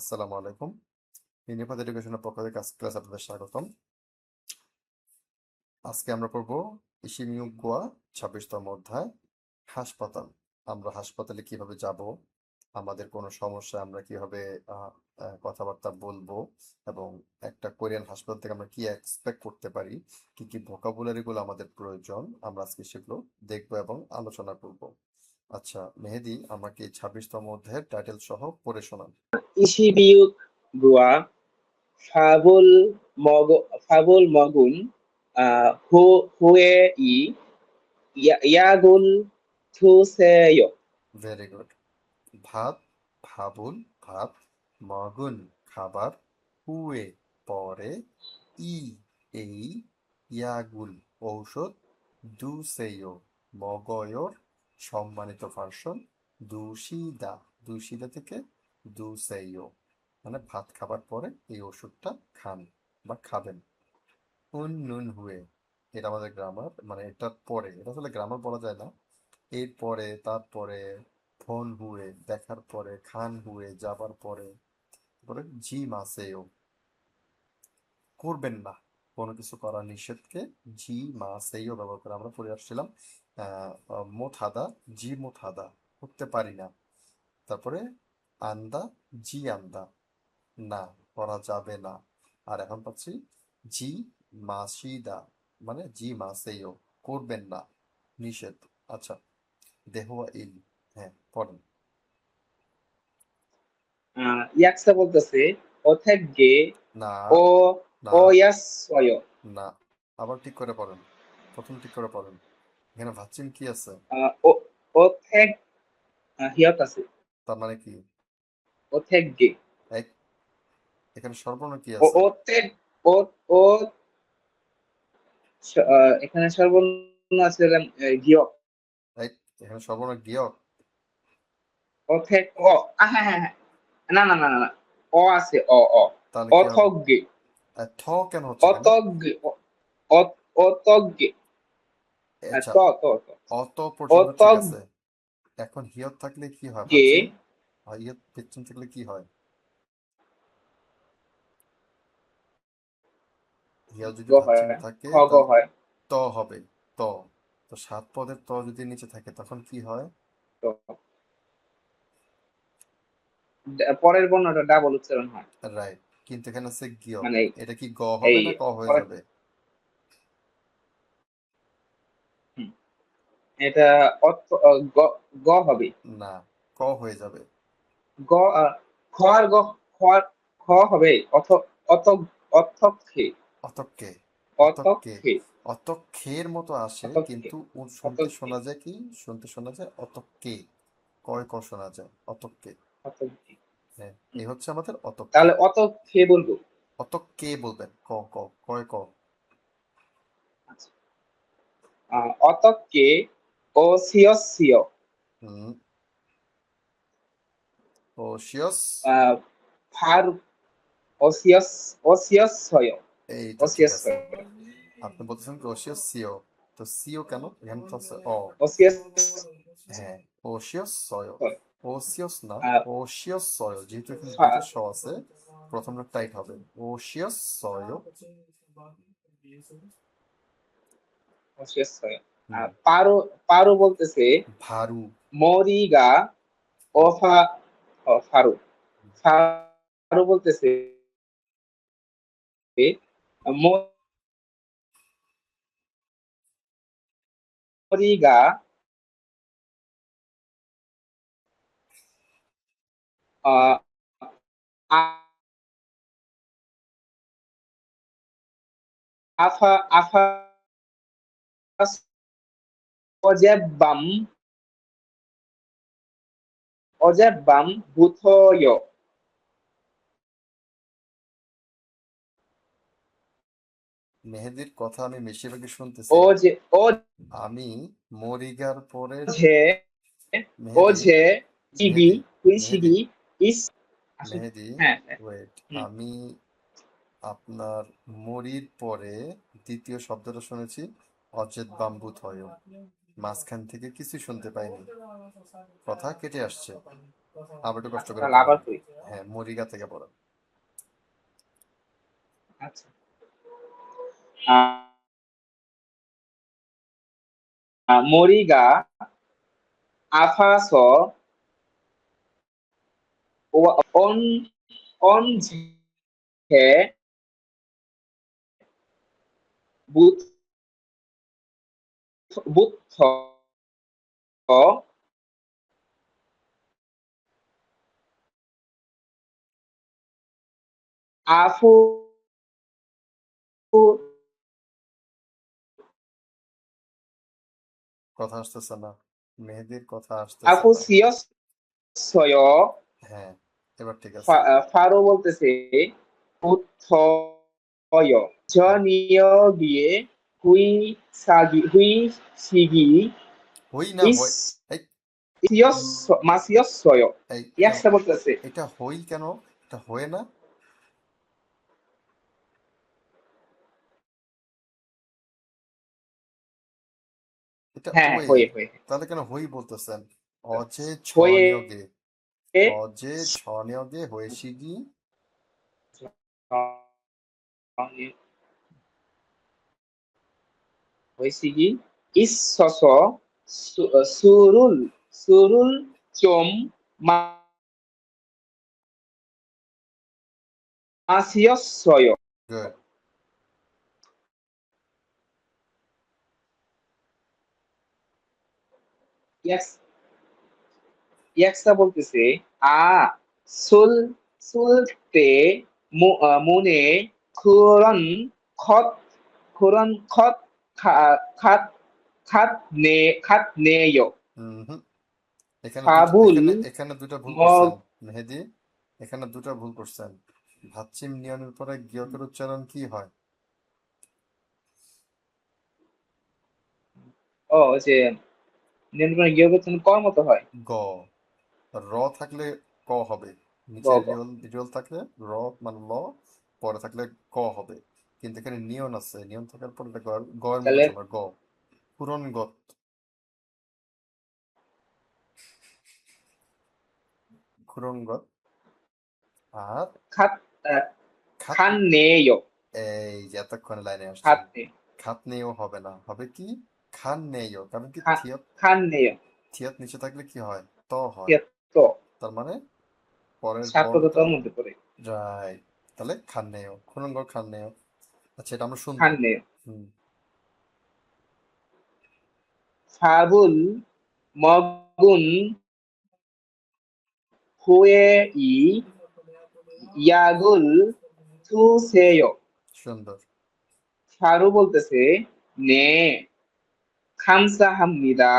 আসসালামু আলাইকুম। ইউনিফাইড এডুকেশনের পক্ষ থেকে ক্লাস আপনাদের স্বাগতম। আজকে আমরা পড়ব ইশিমিউ গোয়া ২৬তম অধ্যায় হাসপাতাল। আমরা হাসপাতালে কিভাবে যাব, আমাদের কোনো সমস্যা আমরা কিভাবে কথাবার্তা বলবো, এবং একটা কোরিয়ান হাসপাতাল থেকে আমরা কি এক্সপেক্ট করতে পারি, কি কি ভোকাবুলারিগুলো আমাদের প্রয়োজন, আমরা আজকে সেগুলো দেখবো এবং আলোচনা করব। আচ্ছা মেহেদি, আমাকে ২৬তম অধ্যায়ের টাইটেল সহ পড়ে শোনান। 이시비웃과 파불먹은 후에 약을 드세요. Very good. ভাত, ভাবুন ভাত, মগুন খাবার, হুয়ে পরে, ই এই, ইয়াগুল ঔষধ, দুসেইও মগয়র সম্মানিত ভার্সন, দুশিদা দুশিদা থেকে দুসেইও মানে ভাত খাবার পরে এই ওষুধটা খান বা খাবেন। নুন হুয়ে, এটা আমাদের গ্রামার, মানে এটার পরে, এটা আসলে গ্রামার বলা যায় না, এরপরে তারপরে, ফোন হুয়ে দেখার পরে, খান হুয়ে যাবার পরে, তারপরে জি মাসেও করবেন না, কোনো কিছু করা নিষেধকে জি মাসেও ব্যবহার করে আমরা পড়ে আসছিলাম। মোথাদা, জি মোথাদা করতে পারি না। তারপরে আন্দা, জি আন্দা না, করা যাবে না। আর এখন পাচ্ছি জি মাসিদা, মানে জি মাসেও করবেন না, নিষেধ। আচ্ছা, দেহওয়া ইল, হ্যাঁ পড়েন। 약사 বলতেছে 어택게 না 어 না 어였어요. না, আবার ঠিক করে পড়েন, প্রথম ঠিক করে পড়েন। এখানে ভাবছেন কি আছে, 어 어택 হিয়ত আছে তার মানে কি? 어택게 এক, এখানে সর্বর্ণ কি ও আছে? অতেক ও ও এখানে সর্বর্ণ আছে গিয়ক এক, এখানে সর্বর্ণ গিয়ক। অথেক হ্যাঁ হ্যাঁ হ্যাঁ না না না না না আছে তাহলে কি হবে? অথজ্ঞে থ কেন হচ্ছে এখানে? অতজ্ঞে অতজ্ঞে হ্যাঁ আচ্ছা, ত ত অত পর্যন্ত ঠিক আছে। অতজ্ঞে এখন হিয়ত থাকলে কি হয় ভাবছেন? হিয়ত পেছন থাকলে কি হয়? হিয়ত যদি গ হয় ভাবছেন থাকে খ গ তাহলে হয় ত হবে। ত, তো সাত পদের ত যদি নিচে থাকে তখন কি হয়? তো পরের বর্ণটা ডাবল উচ্চারণ হয় রাইট, কিন্তু এখানে আছে গিয়ক। মানে এটা কি গ হবে এই না ক হয়ে পরের যাবে? হুম, এটা গ গ হবে না, ক হয়ে যাবে। গ খ আর গ খ খ হবে অত অথক্ষে অতক্কে, অতক্কে, অতক্ষে অতক্ষের মতো আসে, অতক্ষে কিন্তু শুনতে অতক্ষে শোনা যায় কি? শুনতে শোনা যায় অতক্কে, কয় ক শোনা যায় অতক্কে। অতক্ষে হ্যাঁ, এই হচ্ছে আমাদের অতক্কে। তাহলে অতক্ষে বলবো অতক্কে বলবেন, ক ক, কয় ক। আচ্ছা 어떻게 오시었어요? হুম, ওশিয়স, 아, 바로 오시었어요. এইটা ঠিক আছে। 오시었어요. আপনি বলতেছেন কি ওশিয়স সিও, তো সিও কেন? এখানে তো আছে অ। 오시었어요. হ্যাঁ, ওশিয়স সয়, ওসিয়স না, 아, ওশিয়স সয়, যেহেতু এখানে দুইটা 파, স আছে, প্রথমটা টাইট হবে, ওশিয়স সয়। 오시었어요. হুম, 바로 বলতেছে ভারু, 머리가 바로 바로 বলতেছে 머리가 어, 아, 아파 어젯밤 어젯밤부터요. মেহেদির কথা আমি বেশিরভাগই শুনতেছি না। 어제 আমি মরিগার পরে, 어제 মেহেদি, 어제 মেহেদি, TV মেহেদি, 의식이 আসলে মেহেদি, হ্যাঁ হ্যাঁ ওয়েট, হুম, আমি আপনার মরির পরে দ্বিতীয় শব্দটা শুনেছি অচেত বাম্বু থয়, মাঝখান থেকে কিছু শুনতে পাইনি, কথা কেটে আসছে। আবার একটু কষ্ট আচ্ছা করে তাহলে পড়েন। আবার করি। হ্যাঁ, মরিগা থেকে পড়েন। আচ্ছা মরিগা 아파서 온 온지에 부터 아프 কথা আসতেছে না, মেহেদির কথা আসতেছে না। 아프시었어요. হ্যাঁ, এবার ঠিক আছে। ফারো বলতেছে 부터요. হুম। 전이여기에 휘시기 হই না হই। এই 마시었어요. এই এটা ইয়াকসা বলতেছে এটা হই কেন? এটা হয়ে না? এটা হ্যাঁ ওয়ে। হয়ে হয়ে তাহলে কেন হই বলতেছেন? অজে ছ হয়ে নিয়োগে, অজে ছ নিয়োগে হয়েছিগি। হয়েছি기 있어서 술을 좀 마시었어요. গুড। ইয়াস ইয়াকসা বলতেছে 술 때 문에 그런 컷 컷네요. হুম। এখানে দুটো 밥을 এখানে এখানে দুটো ভুল করছেন 먹 মেহেদি। এখানে দুটো ভুল করছেন। ভাচ্চিম নিয়মের পরে গিয়কের উচ্চারণ কি হয়? যে নিয়ন্ত্রণে গিয়ে করছেন কর মতো হয় গ। র থাকলে ক হবে। গ নিচে গ রিয়ল রিয়ল থাকলে র মানে ল, পরে থাকলে ক হবে। কিন্তু এখানে নিয়ন আছে, নিয়ন থাকার পর এটা গয়ের মতো তাহলে চলে গ। পূরণ গত। খুরঙ্গত। আর খাত খাত। খাননে요. এই যে এতক্ষণে লাইনে আসছেন। খাতনে খাত নেও হবে না, হবে কি খান নেও। কারণ কি খা থিয়ত, খাননে요. থিয়ত নিচে থাকলে কি হয়? ত হয়। 또 তার মানে পরের বর্ণটা সাপ্রদাতার মধ্যে পড়ে রাইট। তাহলে খান নেও, খুরঙ্গ খান নেও। আচ্ছা, এটা আমরা শুনবো। খাননে요. হুম। 밥을 먹은 후에 이 약을 드세요. সুন্দর। সারু বলতেছে 네 감사합니다.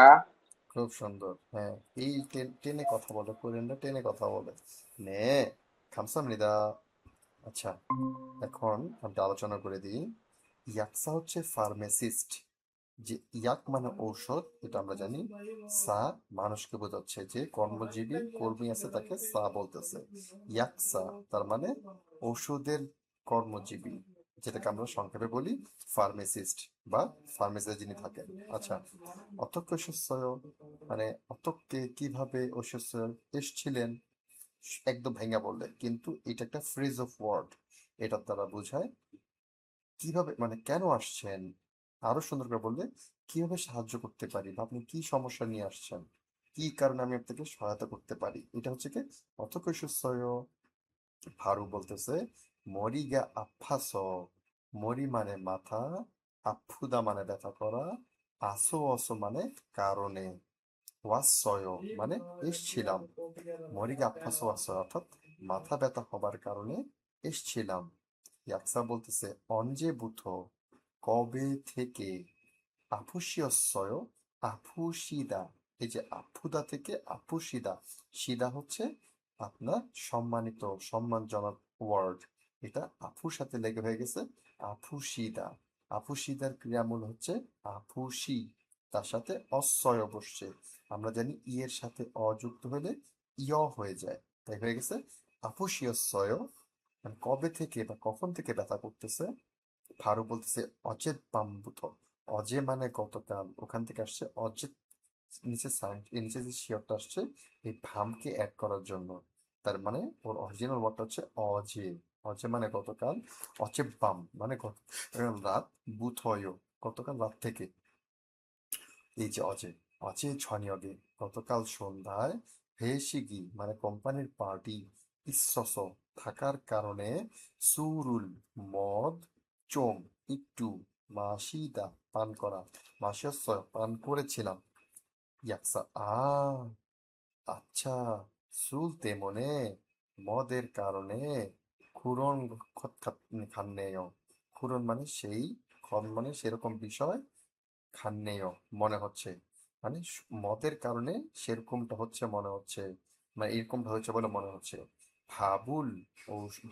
খুব সুন্দর। হ্যাঁ, এই টেনে কথা বলে, কোরিয়ানরা টেনে কথা বলে। নে খামসামনিদা। আচ্ছা, এখন আমরা আলোচনা করে দিই। ইয়াকসা হচ্ছে ফার্মাসিস্ট। যে ইয়াক মানে ঔষধ, এটা আমরা জানি। সা মানুষকে বোঝাচ্ছে, যে কর্মজীবী কর্মী আছে তাকে সা বলতেছে। ইয়াকসা তার মানে ঔষধের কর্মজীবী, যেটাকে আমরা সংক্ষেপে বলি ফার্মাসিস্ট বা ফার্মেসিতে যিনি থাকেন। আচ্ছা, অতঃ মানে অতঃকে কিভাবে ঐশ্বর্য এসছিলেন, একদম ভেঙে বললে, কিন্তু এটা একটা ফ্রেজ অফ ওয়ার্ড। এটার দ্বারা বোঝায় কিভাবে, মানে কেন আসছেন। আরো সুন্দর করে বললে কিভাবে সাহায্য করতে পারি, বা আপনি কি সমস্যা নিয়ে আসছেন, কি কারণে আমি আপনাকে সহায়তা করতে পারি, এটা হচ্ছে কি অথকৈশস্বয়। ভারু বলতেছে মরিগা আফাস। মরি মানে মাথা, আফুদা মানে ব্যথা করা, আসো অসো মানে কারণে, ওয়াসয় মানে এসছিলাম। মরিগা আফাস ওয়াসয় অর্থাৎ মাথা ব্যথা হবার কারণে এসছিলাম। ইয়াকসা বলতেছে অঞ্জে বুথো কবে থেকে, আফুসিয়স্বয় আফুসিদা। এই যে আফুদা থেকে আফুসিদা, সিদা হচ্ছে আপনার সম্মানিত সম্মানজনক ওয়ার্ড। এটা আফুর সাথে লেগে হয়ে গেছে আফুসিদা। আফুসিদার ক্রিয়ামূল হচ্ছে আফুসি, তার সাথে অস্বয় বসছে। আমরা জানি ই এর সাথে অযুক্ত হলে ইয় হয়ে যায়, তাই হয়ে গেছে আফুসিয়স্বয়। মানে কবে থেকে বা কখন থেকে ব্যথা করতেছে। ফারু বলতেছে অচেত বাম্বুথ। অজে মানে গতকাল, ওখান থেকে আসছে অচেত নিচে সাইন নিচে যে শিয়রটা আসছে এই ভামকে অ্যাড করার জন্য। তার মানে ওর অরিজিনাল ওয়ার্ডটা হচ্ছে অজে। অজে মানে গতকাল, অচেব্বাম মানে গতকাল রাত, বুথয় গতকাল রাত থেকে। এই যে অজে, অজে ঝনিয়গে গতকাল সন্ধ্যায়, হেশিগি মানে কোম্পানির পার্টি, ইসস থাকার কারণে, সুরুল মদ, চোম একটু, মাসিদা পান করা, মাসস্য পান করেছিলাম, ইয়াকসা আচ্ছা, সুল তেমনে মদের কারণে, খুরন খান্নেয়, খুরন মানে সেই, খন মানে সেরকম বিষয়, খান্নেয় মনে হচ্ছে, মানে মদের কারণে সেরকমটা হচ্ছে মনে হচ্ছে, মানে এরকমটা হয়েছে বলে মনে হচ্ছে। ভাবুল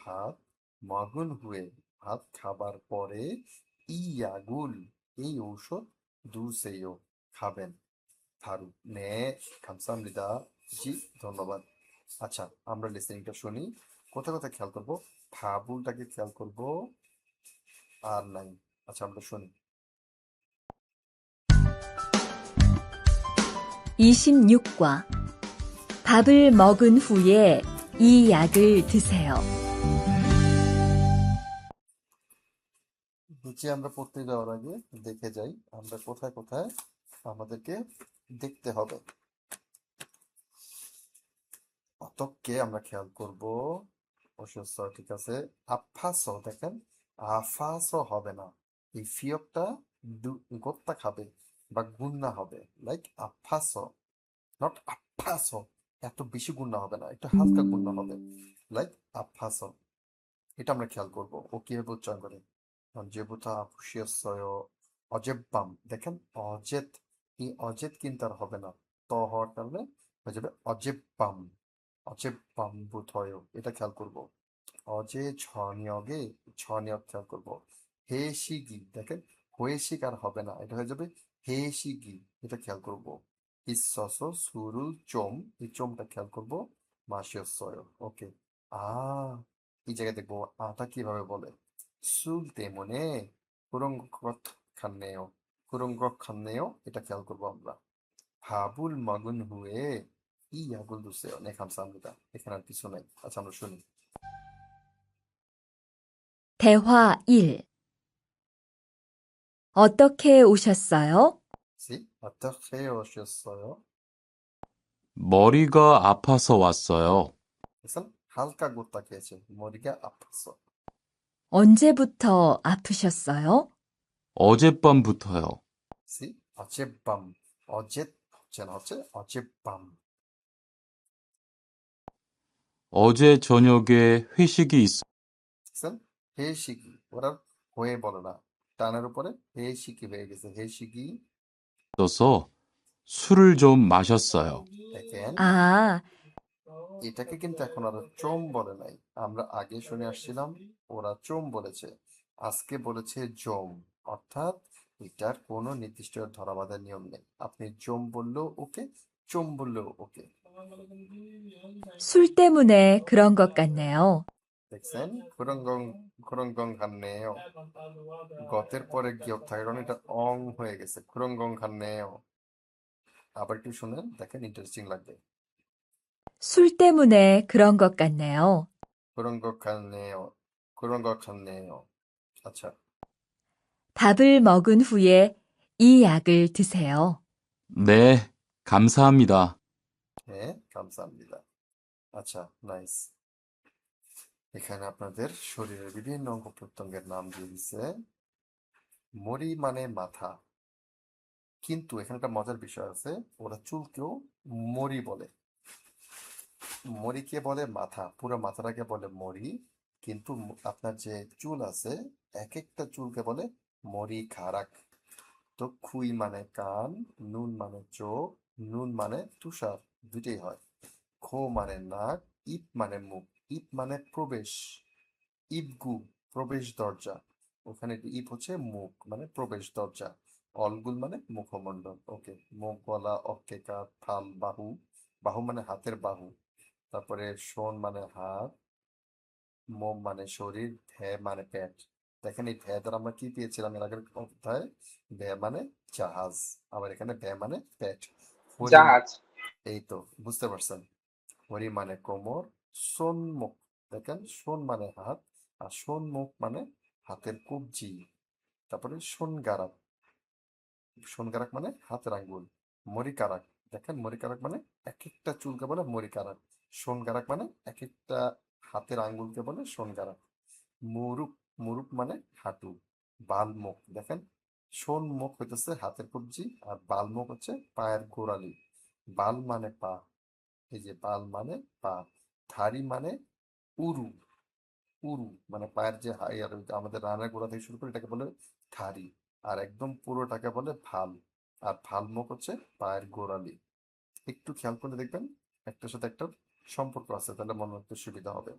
ভাত, মগুন হুয়ে ভাত খাবার পরে, ইয়াগুল এই ঔষধ, দুসেয় খাবেন। হারু নে খামসামৃদা জি ধন্যবাদ। আচ্ছা, আমরা লিসেনিংটা শুনি, কোথায় কোথায় খেয়াল করবো, ভাবুলটাকে খেয়াল করবো, আর নাই। আচ্ছা, আমরা শুনি। 26과 밥을 먹은 후에 이 약을 드세요. নিচে আমরা পড়তে যাওয়ার আগে দেখে যাই আমরা কোথায় কোথায় আমাদেরকে দেখতে হবে। অতককে আমরা খেয়াল করব, অসুস্থ ঠিক আছে। আফাসো দেখেন, আফাসো হবে না, এই ফিয়কটা গোত্তা খাবে বা গুন্না হবে, লাইক আফাসো, নট আফাসো। এত বেশি গুন্না হবে না, একটু হালকা গুন্না হবে, লাইক আফাসো। এটা আমরা খেয়াল করব ও কিভাবে উচ্চারণ করে। যেবুথা আফুসিয়সয় অজেব্বাম দেখেন, অজেত, এই অজেত কিন্তু আর হবে না, ত হওয়ার কারণে হয়ে যাবে অজেব্বাম, অজেব্বাম বুথয়, এটা খেয়াল করব। অজে ঝনিয়গে, ঝনিয়গ খেয়াল করব। হে শিগি দেখেন, হয়ে শিগ আর হবে না, এটা হয়ে যাবে হে শিগি, এটা খেয়াল করব। ইসস সুরুল চোম, এই চোমটা খেয়াল করব, মাসিয়সয়। ওকে, আ এই জায়গায় দেখবো আটা কিভাবে বলে। সুল তেমনে কুরঙ্গত খান্নেও, কুরঙ্গ খান্নেও, এটা খেয়াল করবো আমরা। হাবুল মাগুন হুয়ে ই আগুল দুসেও নে খামসামনিদা, এখানে আর কিছু নাই। আচ্ছা, আমরা শুনি। 대화 1. 어떻게 오셨어요? সি 어떻게 오셨어요? 머리가 아파서 왔어요. দেখছেন, হালকা গোত্তা খেয়েছে, মরিগা আফাসো। 언제부터 아프셨어요? 어젯밤부터요. সি অচেব্বাম, অজেত হচ্ছে না, হচ্ছে অচেব্বাম। 어제 저녁에 회식이 দেখছেন, হে শিকি, ওরা হয়ে বলে না, টানের উপরে হে শিকি হয়ে গেছে, হে শিকি। 있어서 술을 좀 마셨어요. দেখেন, 아, এটাকে কিন্তু এখন আর চোম বলে নাই, আমরা আগে শুনে আসছিলাম ওরা চোম বলেছে, আজকে বলেছে জোম, অর্থাৎ এটার কোনো নির্দিষ্ট ধরাবাঁধা নিয়ম নেই, আপনি জোম বললেও ওকে, চোম বললেও ওকে। 술 때문에 그런 것 같네요. দেখছেন, খুরঙ্গং, খুরঙ্গং খান্নেও, গতের পরে গিয়ক থাকে কারণ এটা অং হয়ে গেছে, খুরঙ্গং খান্নেও। আবার একটু শুনেন, দেখেন ইন্টারেস্টিং লাগবে। 술 때문에 그런 것 같네요. খুরঙ্গ খান্নেও, খুরঙ্গ খান্নেও। আচ্ছা, 밥을 먹은 후에 이 약을 드세요. 네, 감사합니다. হ্যাঁ 감사합니다। আচ্ছা, নাইস। এখানে আপনাদের শরীরের বিভিন্ন অঙ্গ প্রত্যঙ্গের নাম দিয়ে দিছে। মরি মানে মাথা, কিন্তু এখানে একটা মজার বিষয় আছে, ওরা চুলকেও মরি বলে। মরিকে বলে মাথা, পুরো মাথাটাকে বলে মরি, কিন্তু আপনার যে চুল আছে এক একটা চুলকে বলে মরি খারাক। তো খুই মানে কান, নুন মানে চোখ, নুন মানে তুষার, দুইটাই হয়। খো মানে নাক, ইপ মানে মুখ, ইপ মানে প্রবেশ, ইবগু প্রবেশ দরজা, ওখানে ইপ হচ্ছে মুখ মানে প্রবেশ দরজা, অলগুল মানে মুখমণ্ডল। ওকে, মুখ, গলা, অক্কেকা, থাল, বাহু, বাহু মানে হাতের বাহু, তারপরে শোন মানে হাত, মোম মানে শরীর, ভে মানে পেট। দেখেন, এই ভে দ্বারা আমরা কি পেয়েছিলাম এর আগের অধ্যায়, ভে মানে জাহাজ, আবার এখানে ভে মানে পেট। হরি জাহাজ। এই তো বুঝতে পারছেন। হরি মানে কোমর, সোনমুখ দেখেন সোন মানে হাত আর সোনমুখ মানে হাতের কবজি। তারপরে সোনগারাক, সোনগারাক মানে হাতের আঙ্গুল। মরিকারাক দেখেন মরিকারাক মানে এক একটা চুলকে বলে মরিকারাক। সোনগারাক মানে এক একটা হাতের আঙ্গুলকে বলে সোনগারাক। মুরুক, মুরুক মানে হাঁটু। বালমুখ দেখেন সোনমুখ হইতেছে হাতের কবজি আর বালমুখ হচ্ছে পায়ের গোড়ালি। বাল মানে পা, এই যে বাল মানে পা। ধারি মানে উরু, উরু মানে পায়ের যে আর আমাদের রানের গোড়া থেকে শুরু করে এটাকে বলে ধারি। আর একদম পুরোটাকে বলে ভাল। আর ভাল মুখ হচ্ছে পায়ের গোড়ালি। একটু খেয়াল করে দেখবেন একটার সাথে একটা সম্পর্ক আছে, তাহলে মনে রাখতে সুবিধা হবে।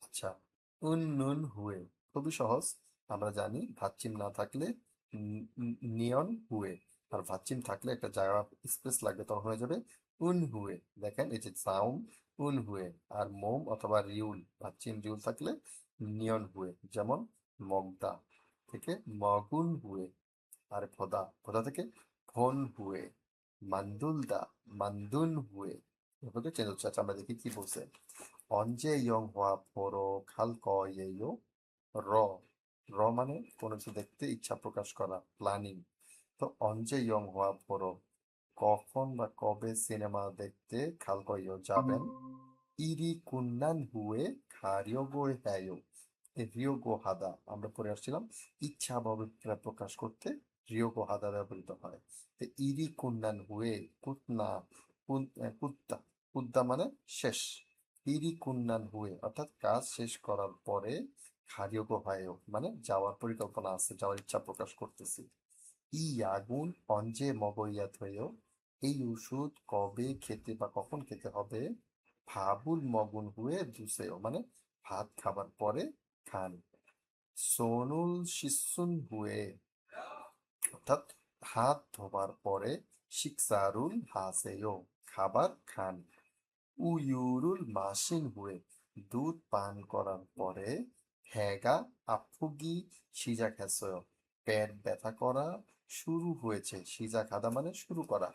আচ্ছা, উন নুন হুয়ে খুবই সহজ। আমরা জানি ভাচ্চিম না থাকলে নিয়ন হুয়ে, আর ভাচ্চিম থাকলে একটা জায়গা স্পেস লাগবে, তখন হয়ে যাবে উন হুয়ে। দেখেন এই যে সাউন্ড উন হুয়ে। আর মোম অথবা রিউল, ভাচ্চিম রিউল থাকলে নিয়ন হুয়ে। যেমন মগদা থেকে মগুন হুয়ে, আর ভোদা, ভোদা থেকে ভন হুয়ে। মান্দুলদা মান্দুন হুয়ে। এভাবে চেঞ্জ হচ্ছে। আচ্ছা আমরা দেখি কি বলছে। 언제 영화 보러 갈 거예요? র, র মানে কোনো কিছু দেখতে ইচ্ছা প্রকাশ করা, প্ল্যানিং। তো 언제 영화 보러 কখন বা কবে সিনেমা দেখতে 갈 거예요 যাবেন? ইরি কুন্নান হুয়ে 가려고 해요। এই রিয়োগো হাদা আমরা পড়ে আসছিলাম, ইচ্ছা বা অভিপ্রায় প্রকাশ করতে রিয়োগো হাদা ব্যবহৃত হয়। তো ইরি কুন্নান হুয়ে কুতনা, কুদ্দা, কুদ্দা মানে শেষ। ইরি কুন্নান হুয়ে অর্থাৎ কাজ শেষ করার পরে হারিয়োগো হয়েও মানে যাওয়ার পরিকল্পনা আছে, যাওয়ার ইচ্ছা প্রকাশ করতেছি। ই আগুন অঞ্জে মগইয়াত হয়েও এই ওষুধ কবে খেতে বা কখন খেতে হবে। ভাবুল মগুন হুয়ে দুসেও মানে ভাত খাবার পরে খান। সোনুল শিশুন হুয়ে অর্থাৎ হাত ধোবার পরে শিকসারুল হাসেও খাবার খান। উয়ুরুল মাসিন হুয়ে দুধ পান করার পরে হ্যাগা আফুগি সিজা খেসয় পেট ব্যথা করা শুরু হয়েছে। সিজা খাদা মানে শুরু করা।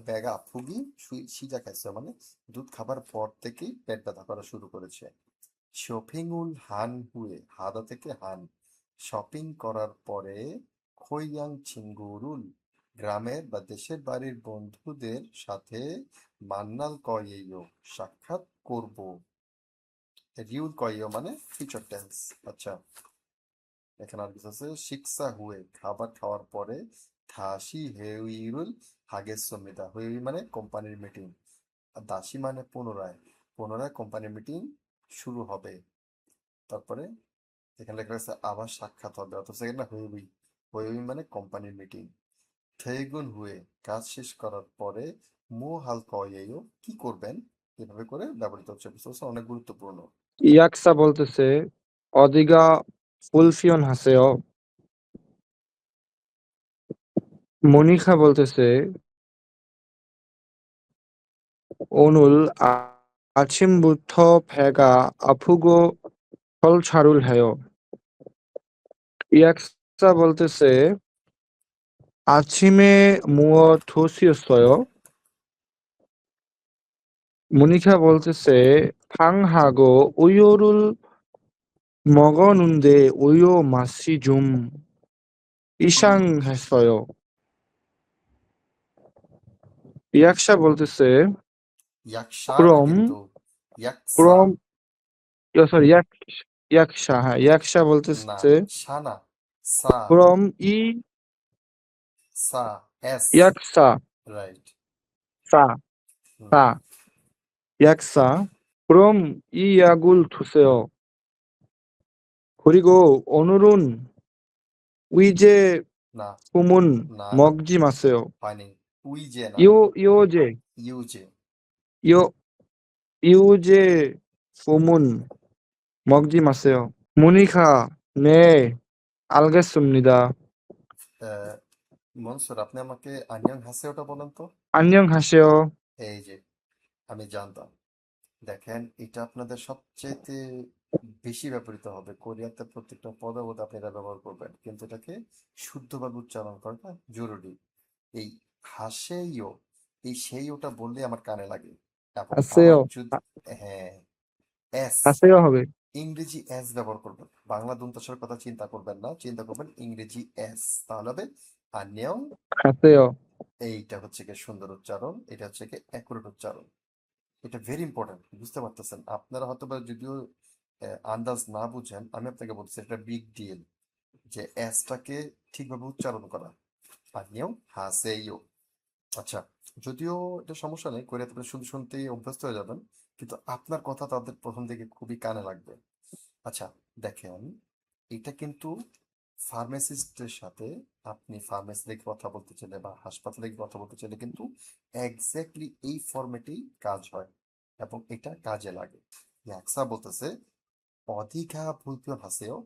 ব্যাগা আফুগি সিজা খেসয় মানে দুধ খাবার পর থেকেই পেট ব্যথা করা শুরু করেছে। শপিংউল হান হুয়ে হাদা থেকে হান শপিং করার পরে খৈয়াং ছিঙ্গুরুল গ্রামের বা দেশের বাড়ির বন্ধুদের সাথে মান্নাল কয়েও সাক্ষাৎ করব। রিউল কয়েও মানে ফিউচার টেন্স। আচ্ছা এখানে আর কিছু আছে। শিক্ষা হুয়ে খাবার খাওয়ার পরে থাসি হেউইরুল হাগের সমিতা, হুই মানে কোম্পানির মিটিং। আর দাসী মানে পুনরায়, পুনরায় কোম্পানির মিটিং শুরু হবে। তারপরে এখানে লেখা আছে আবার সাক্ষাৎ হবে, অথচ এখানে হইবই, হইবই মানে কোম্পানির মিটিং। থেগুন হুয়ে কাজ শেষ করার পরে মু হাল কয়েও কি করবেন, এভাবে করে ব্যবহৃত হচ্ছে, বুঝতে পারছেন? অনেক গুরুত্বপূর্ণ। ইয়াকসা বলতেছে অদিগা ফুলফিয়ন হাসেও। মনিখা বলতেছে 오늘 아침부터 배가 아프고 혈차를 해요. ইয়াকসা বলতেছে 아침에 무엇 드셨어요? 모니카 বলতেছে 탕하고 우유를 먹었는데 우유 맛이 좀 이상했어요. ইয়াকসা বলতেছে ইয়াকশা না 그럼 কিন্তু ইয়াকসা। 그럼 সরি ইয়াকসা, হ্যাঁ ইয়াকসা না, বলতেছে সা না, সা, 그럼 이 সা, এস, ইয়াকসা রাইট। 사, 사, 약사. 그럼 이 약을 두세요. 그리고 오늘은 위제 না, 품은 না, 먹지 마세요. হয়নি। উইজে না, 요제, ইউজে। 요, 요제 품은 먹지 마세요. 모니카, 네, 알겠습니다. আহ, মনসুর আপনি আমাকে আনিয়ন হাসেওটা বলেন তো। 안녕하세요. এই যে আমি জানতাম। দেখেন এটা আপনাদের সবচেয়ে বেশি ব্যবহৃত হবে কোরিয়াতে, প্রত্যেকটা পদে পদে আপনি এটা ব্যবহার করবেন, কিন্তু এটাকে শুদ্ধভাবে উচ্চারণ করাটা জরুরি। এই হাসেইও, এই সেইওটা বললে আমার কানে লাগে। এবং হাসেও, আবার যদি, হ্যাঁ, এস, হাসেও হবে। ইংরেজি এস ব্যবহার করবেন, বাংলা দন্তাসের কথা চিন্তা করবেন না, চিন্তা করবেন ইংরেজি এস, তাহলে হবে আন্যও। হাসেও। এইটা হচ্ছে কি সুন্দর উচ্চারণ, এটা হচ্ছে কি অ্যাকুরেট উচ্চারণ। এটা ভেরি ইম্পর্টেন্ট, বুঝতে পারতেছেন আপনারা হয়তো বা যদিও আন্দাজ না বুঝেন, আমি আপনাকে বলছি এটা বিগ ডিল, যে এসটাকে ঠিকভাবে উচ্চারণ করা। আন্যও হাসেইও। আচ্ছা, যদিও এটা সমস্যা নেই, কোরিয়াতে আপনি শুনতে শুনতেই অভ্যস্ত হয়ে যাবেন, কিন্তু আপনার কথা তাদের প্রথম দিকে খুবই কানে লাগবে। আচ্ছা, দেখেন, এটা কিন্তু ফার্মাসিস্টের সাথে, আপনি ফার্মেসি থেকে কথা বলতে চাইলে বা হাসপাতালে গিয়ে কথা বলতে চাইলে কিন্তু এক্স্যাক্টলি এই ফরম্যাটেই কাজ হয় এবং এটা কাজে লাগে। ইয়াকসা বলতেছে অধিকা ভুলপ্রিয় হাসেও,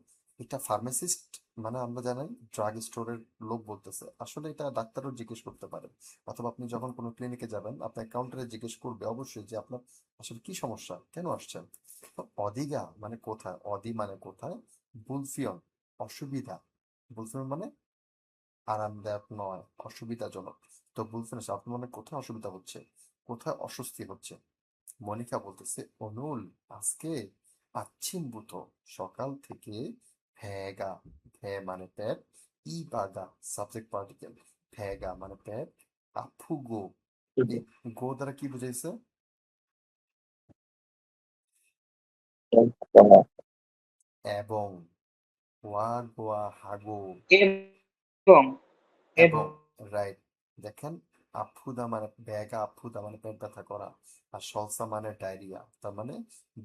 এটা ফার্মাসিস্ট মানে আমরা জানি ড্রাগ স্টোরের লোক বলতেছে, আসলে এটা ডাক্তারও জিজ্ঞেস করতে পারে, অথবা আপনি যখন কোনো ক্লিনিকে যাবেন আপনার কাউন্টারে জিজ্ঞেস করবে অবশ্যই যে আপনার আসলে কি সমস্যা, কেন আসছেন। তো অদিগা মানে কোথায়, অদি মানে কোথায়, বুলফিয়ন অসুবিধা, বুলফিয়ন মানে আরামদায়ক নয়, অসুবিধাজনক। তো বুলফিয়ন আপনার মানে কোথায় অসুবিধা হচ্ছে, কোথায় অস্বস্তি হচ্ছে। মনিকা বলতেছে অনুল আজকে আচ্ছিমভূত, সকাল থেকে ভ্যাগা, ভ্যা মানে পেট, ই বাগা সাবজেক্ট পার্টিকেল, ভ্যাগা মানে পেট, আফুগো, এই গো দ্বারা কি বুঝাইছে, এবং, ওয়া গোয়া হাগো, এবং এবং এবং, রাইট। দেখেন, আফুদা মানে ব্যাগা, আফুদা মানে পেট ব্যথা করা, আর সলসা মানে ডায়রিয়া, তার মানে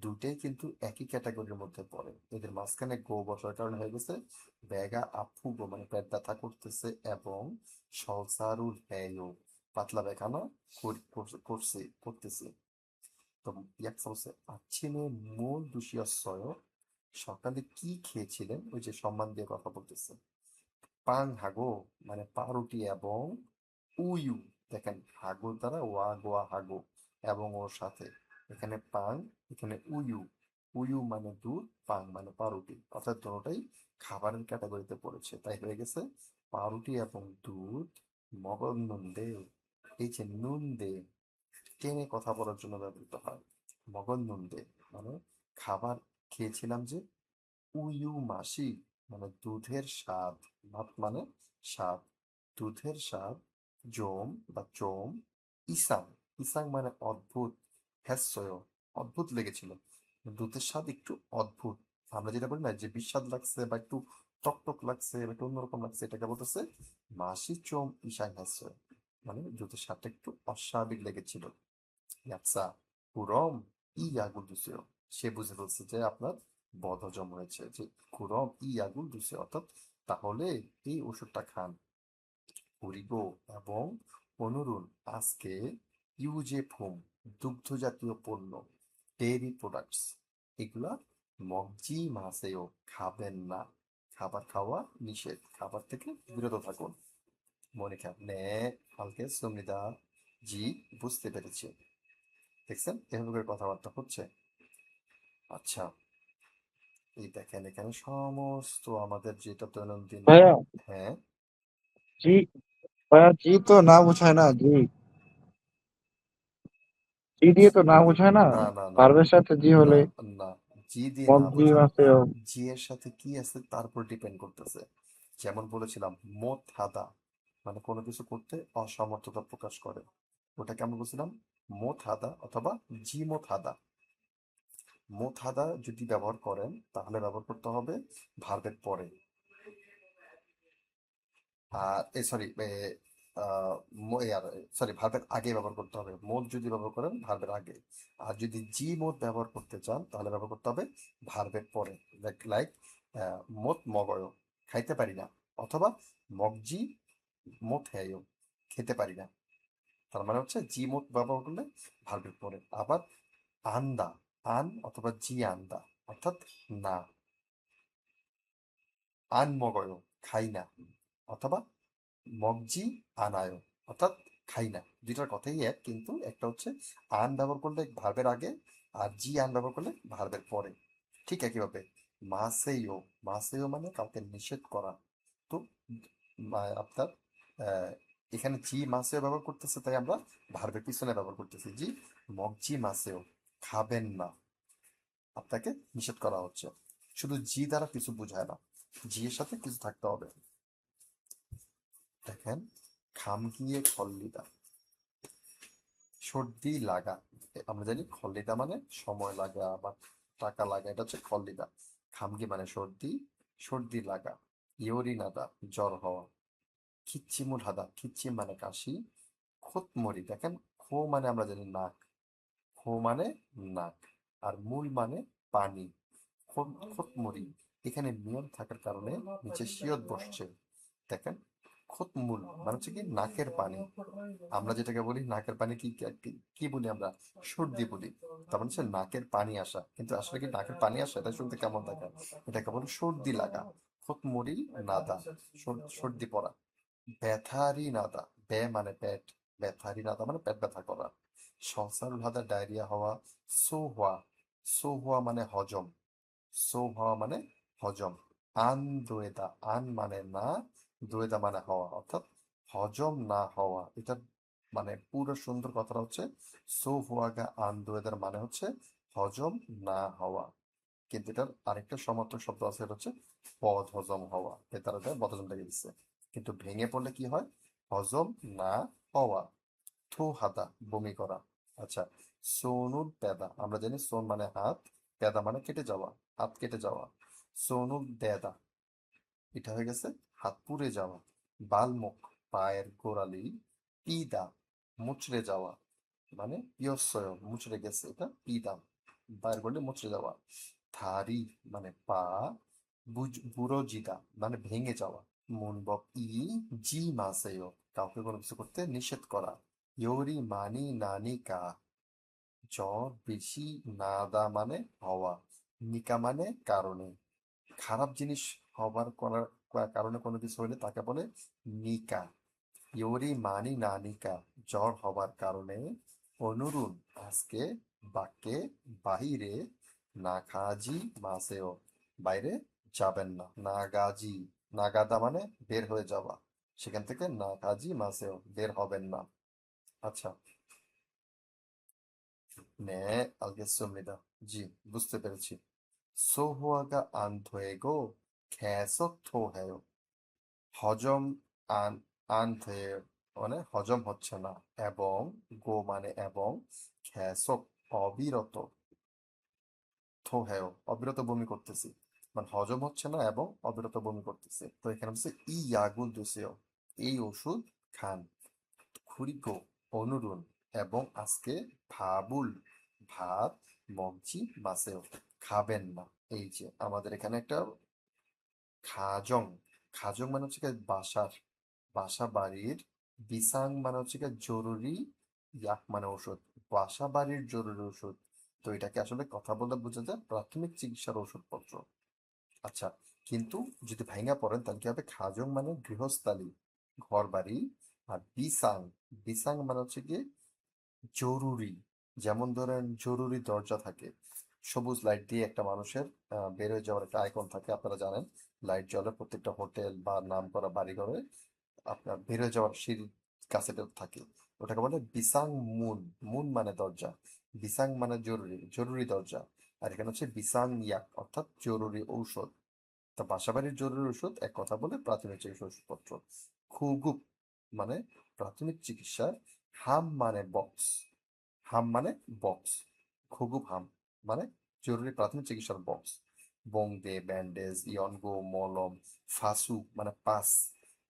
দুইটাই কিন্তু একই ক্যাটাগরির মধ্যে পড়ে, এদের মাঝখানে গো বসার কারণে হয়ে গেছে ব্যাগা আফুগো মানে পেট ব্যথা করতেছে, এবং সলসারুর হ্যায়ো পাতলা পায়খানা করতেছে। তো ইয়াকসা বলছে আচ্ছিমে মূল দুষিয়াশয়, সকালে কি খেয়েছিলেন, ওই যে সম্মান দিয়ে কথা বলতেছে। পাং হাগো মানে পাউরুটি, এবং উইউ, দেখেন হাগো দ্বারা ওয়া গোয়া হাগো, এবং ওর সাথে এখানে পাং, এখানে উইউ, উইউ মানে দুধ, পাং মানে পাউরুটি, অর্থাৎ দুটোটাই খাবারের ক্যাটাগরিতে পড়েছে, তাই হয়ে গেছে পাউরুটি এবং দুধ, মগজ নুন দে, এই যে নুন দে টেনে কথা বলার জন্য ব্যবহৃত হয়, মগজ নুন দে মানে খাবার খেয়েছিলাম যে, উইউ মাসি মানে দুধের স্বাদ, ভাত মানে স্বাদ, দুধের স্বাদ, জোম বা চোম, ইসাং, ইসাং মানে অদ্ভুত, হ্যাস্যয় অদ্ভুত লেগেছিল, দুধের স্বাদ একটু অদ্ভুত, আমরা যেটা বলি না যে বিস্বাদ লাগছে বা একটু টক টক লাগছে বা একটু অন্যরকম লাগছে, এটাকে বলতেছে মাসি চোম ইসাং হ্যাস্যয়, মানে দুধের স্বাদটা একটু অস্বাভাবিক লেগেছিল। ইয়াৎসা কুরম ইয়াগুল দুসেও, সে বুঝে ফেলছে যে আপনার বদহজম হয়েছে, যে কুরম ইয়াগুল দুসে, অর্থাৎ তাহলে এই ওষুধটা খান। উরিগো এবং অনুরুণ আজকে ইউজে ফোম দুগ্ধ জাতীয় পণ্য, ডেইরি প্রোডাক্টস, এগুলা মগজি মাসেও খাবেন না, খাবার খাওয়া নিষেধ, খাবার থেকে বিরত থাকুন। মনে খাব নে হালকে সুমনিদা, জি বুঝতে পেরেছি। দেখছেন এভাবে করে কথাবার্তা হচ্ছে। আচ্ছা, এই দেখেন এখানে সমস্ত আমাদের যেটা দৈনন্দিন, ভাইয়া, হ্যাঁ, জি, ভাইয়া জি তো না বোঝায় না, জি জি দিয়ে তো না বোঝায় না, না না না ভার্বের সাথে জি না হলে না, জি দিয়ে না মগজি বোঝায়, মাসেও। জি এর সাথে কি আছে তার উপর ডিপেন্ড করতেছে। যেমন বলেছিলাম মোত হাদা মানে কোনো কিছু করতে অসমর্থতা প্রকাশ করে, ওটাকে আমরা বলছিলাম মোত হাদা অথবা জি মোত হাদা। মোত হাদা যদি ব্যবহার করেন তাহলে ব্যবহার করতে হবে ভার্বের পরে, সরি সরি ভার্বের আগে ব্যবহার করতে হবে, মোদ যদি ব্যবহার করেন ভার্বের আগে, আর যদি জি মোদ ব্যবহার করতে চান তাহলে ব্যবহার করতে হবে ভার্বের পরে, লাইক মোত মগয় খাইতে পারি না, অথবা মগজি মোত হ্যায় খেতে পারি না, তার মানে হচ্ছে জি মোত ব্যবহার করলে ভার্বের পরে। আবার আন্দা, আন অথবা জি আন্দা অর্থাৎ না, আন মগয় খাই না, অথবা মগজি আনায় অর্থাৎ খাই না, দুইটার কথাই এক, কিন্তু একটা হচ্ছে আন ব্যবহার করলে ভার্বের আগে, আর জি আন ব্যবহার করলে ভার্বের পরে। ঠিক একইভাবে মাসেইও, মাসেইও মানে কাউকে নিষেধ করা। তো আপনার এখানে জি মাসেও ব্যবহার করতেছে, তাই আমরা ভার্বের পিছনে ব্যবহার করতেছি। জি মগজি মাসেও, খাবেন না, আপনাকে নিষেধ করা হচ্ছে। শুধু জি দ্বারা কিছু বোঝায় না, জি এর সাথে কিছু থাকতে হবে। দেখেন, খামগিয়ে খল্লিদা, সর্দি লাগা। আমরা জানি খল্লিদা মানে সময় লাগা বা টাকা লাগা, এটা হচ্ছে খল্লিদা। খামগি মানে সর্দি, সর্দি লাগা। ইয়োরি নাদা, জ্বর হওয়া। খিচ্চিমুল হাদা, খিচ্চিম মানে কাশি। খোতমরি, দেখেন খো মানে আমরা জানি নাক, খো মানে নাক, আর মূল মানে পানি। খোতমরি, এখানে নিয়ম থাকার কারণে নিচে শিয়ত বসছে। দেখেন, খোতমুল মানে হচ্ছে কি নাকের পানি। আমরা যেটাকে বলি নাকের পানি, কি কি কি বলি আমরা? সর্দি বলি। তার মানে হচ্ছে নাকের পানি আসা, কিন্তু আসলে কি নাকের পানি আসা? এটা শুনতে কেমন থাকে? এটাকে বলে সর্দি লাগা। খোতমরি নাদা, সর্দি পড়া। ব্যথারি নাদা, মানে পেট, ব্যথারি নাদা মানে পেট ব্যথা করা। সসাল ভাদা, ডায়রিয়া হওয়া। সোহওয়া, সোহওয়া মানে হজম, সো হওয়া মানে হজম। আন দোয়েদা, আন মানে না, দোয়েদা মানে হওয়া, অর্থাৎ হজম না হওয়া। এটার মানে পুরো সুন্দর কথাটা হচ্ছে সো হুয়াগা আন দোয়েদার মানে হচ্ছে হজম না হওয়া। কিন্তু এটার আরেকটা সমার্থক শব্দ আছে, এটা হচ্ছে বদ হজম হওয়া। এ তারা বদ হজম লেগে দিচ্ছে, কিন্তু ভেঙে পড়লে কি হয়? হজম না হওয়া। থু হাদা, বমি করা। আচ্ছা, সোনুল পেদা, আমরা জানি সোন মানে হাত, পেদা মানে কেটে যাওয়া, হাত কেটে যাওয়া। সোনুল দেদা, এটা হয়ে গেছে হাত পুড়ে যাওয়া। বালমুখ, পায়ের গোড়ালি। পিদা, মুচড়ে যাওয়া, মানে পিয়সয় মুচড়ে গেছে, এটা পিদা, পায়ের গোড়ালি মুচড়ে যাওয়া। থারি মানে পা। বুড়োজিদা মানে ভেঙে যাওয়া। মুনবক ই জি মাসেও, কাউকে কোনো কিছু করতে নিষেধ করা। ইয়োরি মানি নানি কা, জ্বর বেশি। নাদা মানে হওয়া, নিকা মানে কারণে। খারাপ জিনিস হবার কারণে কোনো কিছু হলে তাকে বলে নিকা। ইয়োরি মানি নানিকা, জ্বর হবার কারণে। অনুরুণ, আজকে বাক্যে বাহিরে। নাকাজি মাসেও, বাইরে যাবেন না। নাগাজি, নাগাদা মানে বের হয়ে যাওয়া, সেখান থেকে নাকাজি মাসেও, বের হবেন না। আচ্ছা, 네, 알겠습니다. জি, বুঝতে পেরেছি। 소화가 안 되고 계속 토해요. হজম আন আন 돼요 মানে হজম হচ্ছে না, এবং গো মানে এবং, 계속 অবিরত, 토해요 অবিরত বমি করতেছি, মানে হজম হচ্ছে না এবং অবিরত বমি করতেছে। তো এখানে হচ্ছে ই ইয়াগুল দুসেও, এই ওষুধ খান। খুরিগো, অনুরুণ, এবং আজকে ভাবুল, ভাত, মগজি মাসেও, খাবেন না। এই যে আমাদের এখানে একটা খাজং, খাজং মানে হচ্ছে গিয়ে বাসার, বাসা বাড়ির। বিসাং মানে হচ্ছে গিয়ে জরুরি, ইয়াক মানে ওষুধ, বাসা বাড়ির জরুরি ওষুধ। তো এটাকে আসলে কথা বলে বোঝা যায় প্রাথমিক চিকিৎসার ওষুধপত্র। আচ্ছা, কিন্তু যদি ভাইঙা পড়েন তাহলে কি হবে? খাজং মানে গৃহস্থালী, ঘর বাড়ি। আর বিসাং, বিসাং মানে হচ্ছে কি জরুরি। যেমন ধরেন জরুরি দরজা থাকে, সবুজ লাইট দিয়ে একটা মানুষের বের হয়ে যাওয়ার একটা আইকন থাকে, আপনারা জানেন। লাইট জ্বলে প্রত্যেকটা হোটেল বা নামকরা বাড়িঘরে, আপনার বের হয়ে যাওয়ার সিঁড়ির কাছে এটা থাকে। ওটাকে বলে বিসাং মুন, মুন মানে দরজা, বিসাং মানে জরুরি, জরুরি দরজা। আর এখানে হচ্ছে বিসাং ইয়াক, অর্থাৎ জরুরি ঔষধ। তা বাসাবাড়ির জরুরি ওষুধ এক কথা বলে প্রাথমিক চিকিৎসা ওষুধপত্র। খুগুপ মানে প্রাথমিক চিকিৎসা। হাম মানে বক্স, হাম মানে বক্স। খুগুপ হাম মানে জরুরি প্রাথমিক চিকিৎসার বক্স। বংদে ব্যান্ডেজ, ইয়নগো মলম। ফাসু মানে পাস,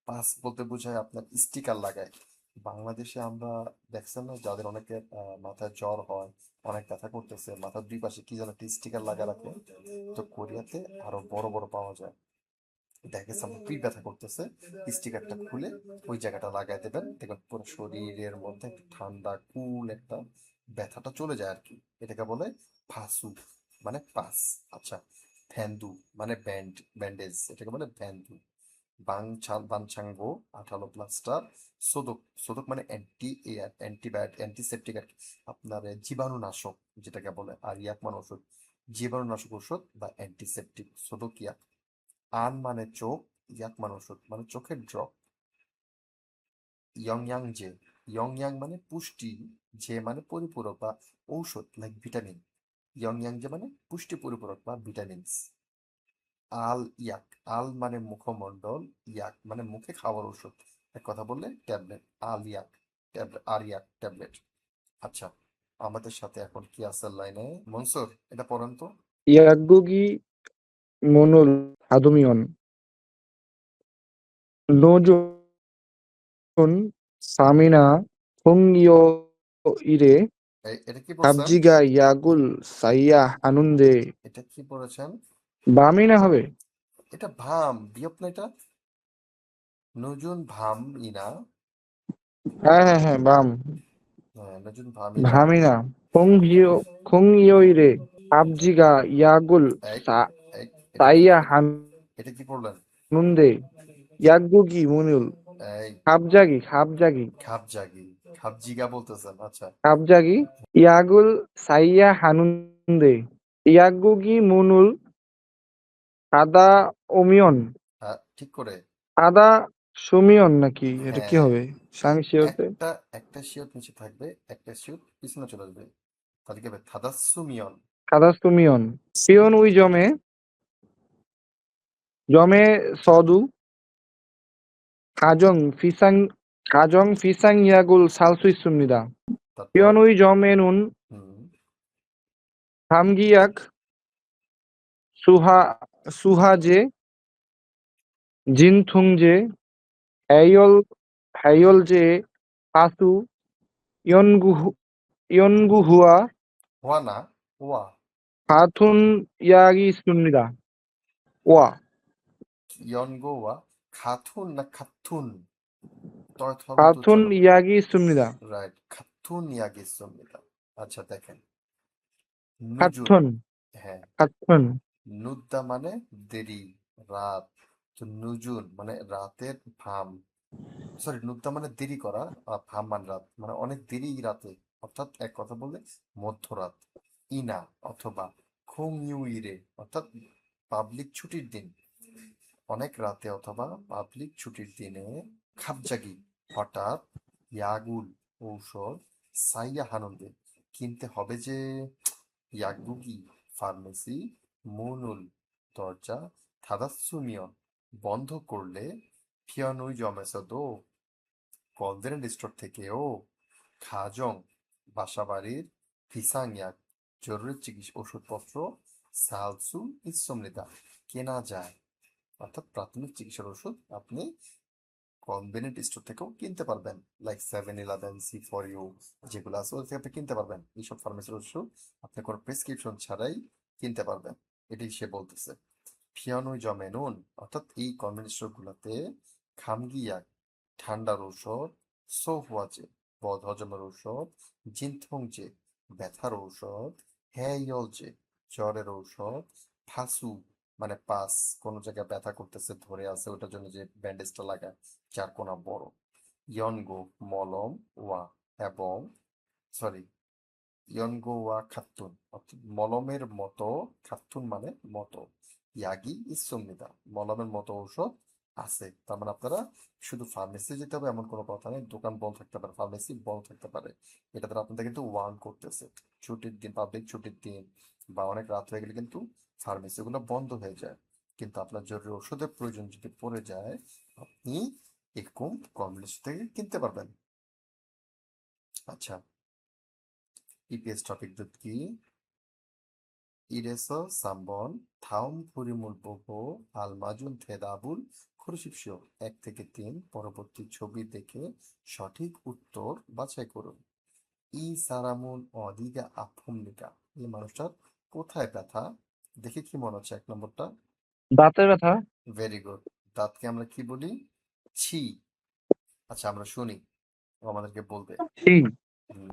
পাস বলতে বোঝায় আপনার স্টিকার লাগায়। বাংলাদেশে আমরা দেখছেন না, যাদের অনেকের মাথায় জ্বর হয়, অনেক ব্যথা করতেছে, মাথার দুই পাশে কি যেন একটা স্টিকার লাগা রাখে। তো কোরিয়াতে আরো বড় বড় পাওয়া যায়। দেখা গেছে আপনার পিঠ ব্যথা করতেছে, স্টিকারটা খুলে ওই জায়গাটা লাগাই দেবেন, দেখবেন পুরো শরীরের মধ্যে একটা ঠান্ডা কুল একটা ব্যথাটা চলে যায় আর কি। এটাকে বলে ফাসু মানে পাস। আচ্ছা, ফ্যান্দু মানে ব্যান্ডেজ, এটাকে বলে ফ্যান্দু। বানছাঙ্গো, আঠালো প্লাস্টার। সোদক, সোদক মানে অ্যান্টিসেপটিক আর কি, আপনার জীবাণুনাশক যেটাকে বলে। আর ইয়াক মানে ওষুধ, জীবাণুনাশক ওষুধ বা অ্যান্টিসেপটিক, সোদক ইয়াক। আন মানে চোখ, ইয়াক মানে ওষুধ, মানে চোখের ড্রপ। 영양제, 영양 মানে পুষ্টি, যে মানে পরিপূরক বা ঔষধ লাইক ভিটামিন। 영양제 মানে পুষ্টি পরিপূরক বা ভিটামিনস। আল ইয়াক, আল মানে মুখমণ্ডল, ইয়াক মানে মুখে খাওয়ার ওষুধ, এক কথা বললে ট্যাবলেট। আল ইয়াক ট্যাবলেট, আর ইয়াক ট্যাবলেট। আচ্ছা, আমাদের সাথে এখন কি আছে লাইনে? মনসুর, এটা পড়েন তো। ইয়াগুগি মনুল হাদুমিয়ন নোজন সামিনা 홍요 ইরে এটা কি বলছেন? 갑지가 약을 사야 하는데 এটা কি পড়েছেন? 밤이나 হবে? এটা ভাম, বিয়প না এটা? নজুন ভাম ইনা। হ্যাঁ বাম হ্যাঁ, নজুন ভাম ইনা। 밤이나 홍요일에 갑지가 약을 এক এটা কি, 사야 এটা কি পড়লেন? 하는데 약국이 문을 এই 갑자기 খাবজাগি, খাবজিগা বলতেছেন। আচ্ছা, 갑자기 약을 사야 하는데 약국이 문을 닫아오면 হ্যাঁ ঠিক করে। 닫아주면 নাকি এটা কি হ্যাঁ, হবে? সাংশিয়তে একটা একটা শিওর নিচে থাকবে, একটা শিওর পিছনে চলে আসবে, তাহলে কি হবে? থাদাসুমিয়ন। 닫아주면 피온의점에 점에 서두 가정 비상약을 살 수 있습니다. তারপর 피온의점에는 হুম, 감기약, 수화제, 진통제, 해열제, 하수, 연구후와 ওয়া না, ওয়া। 같은 약이 있습니다. 와, ইয়নগো ওয়া। খাথুন না খাথুন? তয় থবত 같은 উচ্চারণ। 약이 있습니다. রাইট, খাথুন ইয়াগিসমিতা। আচ্ছা দেখেন, নুজুন। 같은, হ্যাঁ, 같은, নুদ্দা মানে দেরি, রাত। তো নুজুন মানে রাতের ভাম, সরি নুদ্দা মানে দেরি করা, আর ভাম মানে রাত, মানে অনেক দেরি রাতে, অর্থাৎ এক কথা বললে মধ্যরাত। ইনা অথবা খুং ইউইরে অর্থাৎ পাবলিক ছুটির দিন, অনেক রাতে অথবা পাবলিক ছুটির দিনে। খাবজাগি হঠাৎ, ইয়াগুল ঔষধ, সাইয়া হানন্দে কিনতে হবে যে। ইয়াগুগি ফার্মেসি, মুনুল দরজা, থাদাসুমিয়ন বন্ধ করলে, ফিয়ানুই জমেসদো কলদেরেন স্টোর থেকেও, খাজং বাসাবাড়ির, ফিসাংয়াক জরুরি চিকিৎসা ওষুধপত্র, সালসু ইসমনিদা কেনা যায়। অর্থাৎ প্রাথমিক চিকিৎসার ওষুধ আপনি কনভেনিয়েন্ট স্টোর থেকেও কিনতে পারবেন, লাইক 7-Eleven, C4U যেগুলো আছে ওদের থেকে আপনি কিনতে পারবেন। এইসব ফার্মেসির ওষুধ আপনি কোনো প্রেসক্রিপশন ছাড়াই কিনতে পারবেন, এটাই সে বলতেছে। ফিয়ানুই জমেনুন অর্থাৎ এই কনভেনিয়েন্ট স্টোর গুলাতে, খামগিয়াক ঠান্ডার ঔষধ, সোহওয়াজে বদ হজমের ঔষধ, জিনথংজে ব্যথার ঔষধ, হ্যাইয়লজে জ্বরের ঔষধ, ফাসু মানে পাস, কোনো জায়গায় ব্যথা করতেছে ধরে আছে ওটার জন্য যে ব্যান্ডেজটা লাগায়, চার কোনা বড়। ইয়নগো মলম, ওয়া এবং, সরি, ইয়নগো ওয়া খাতুন অর্থাৎ মলমের মতো, খাতুন মানে মতো, ইয়াগি ইসুমিদা মলমের মতো ঔষধ আছে। তার মানে আপনারা শুধু ফার্মেসি যেতে হবে এমন কোনো কথা নেই, দোকান বন্ধ থাকতে পারে, ফার্মেসি বন্ধ থাকতে পারে। এটা দ্বারা আপনাদের কিন্তু ওয়ার্ন করতেছে, ছুটির দিন, পাবলিক ছুটির দিন বা অনেক রাত হয়ে গেলে কিন্তু ফার্মেসিগুলো বন্ধ হয়ে যায়। কিন্তু আপনার জরুরি ওষুধের প্রয়োজন যদি পড়ে যায়, আপনি এরকম কমপ্লেক্স থেকে কিনতে পারবেন। আচ্ছা, ইপিএস টপিক কি? 이래서 3번 다음 구림을 보고 알맞은 대답을 고르십시오. 1 থেকে 3 পরবর্তী ছবি দেখে সঠিক উত্তর বাছাই করুন। 이 사람은 어디가 아픕니까? এই মানুষটার কোথায় ব্যথা? দেখে কি মনে হচ্ছে 1 নম্বরটা? দাঁতে ব্যথা? Very good. দাঁতকে আমরা কি বলি? ছি। আচ্ছা, আমরা শুনি, ও আমাদেরকে বলবে। ছি। হুম,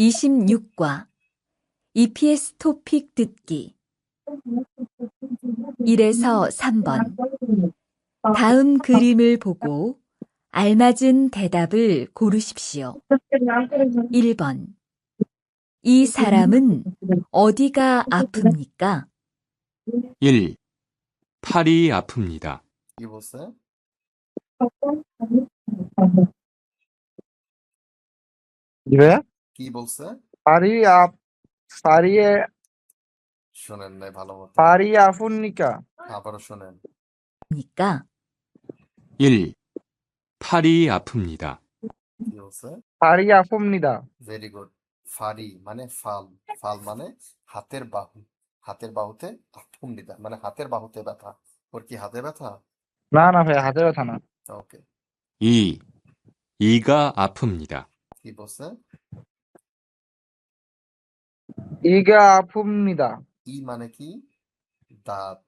26과 EPS 토픽 듣기 1에서 3번 다음 그림을 보고 알맞은 대답을 고르십시오. 1번 이 사람은 어디가 아픕니까? 1. 팔이 아픕니다. 이 보세요. জি ভাইয়া কি বলছে? পারি আপ পারিয়ে শোনেন নাই ভালো মতো। পারি আফুন্নিকা আবারও শোনেন। 니까 1. 팔이 아픕니다. কি বলছে? পারি আফুমনিদা ভেরি গুড। ফারি মানে ফাল, ফাল মানে হাতের বাহু, হাতের বাহুতে আফুমনিদা মানে হাতের বাহুতে ব্যথা। ওর কি হাতে ব্যথা? না না ভাইয়া হাতে ব্যথা না ওকে। 2. 이가 아픕니다. কি বলছে? ইগা আফুমনিদা ই মানে কি? দাঁত,